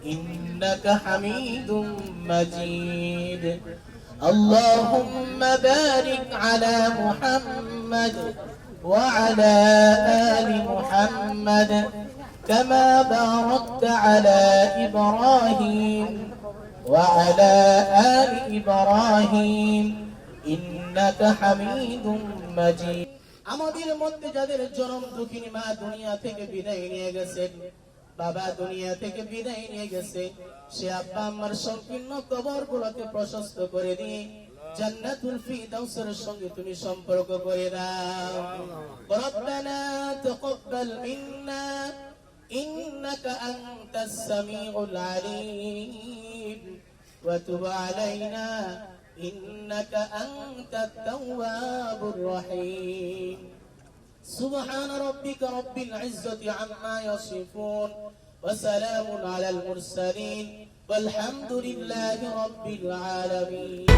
إنك حميد مجيد اللهم بارك على محمد وعلى آل محمد كما باركت على إبراهيم وعلى آل إبراهيم إنك حميد مجيد আমাদের মধ্যে যাদের জনম দুঃখিনী মা দুনিয়া থেকে বিদায় নিয়ে গেছেন, বাবা দুনিয়া থেকে বিদায় নিয়ে গেছে, সে আব্বা আম্মার সংকীর্ণ কবরগুলোকে প্রশস্ত করে দিয়ে জান্নাতুল ফিরদাউসের সঙ্গে তুমি সম্পর্ক করে দাও। রব্বানা তাকাব্বাল মিন্না ইন্নাকা আনতাস সামিউল আলিম ওয়া তুব আলাইনা ইন্নাকা আনতাত তাওয়াবুর রহিম। سبحان ربك رب العزة عما يصفون وسلام على المرسلين والحمد لله رب العالمين।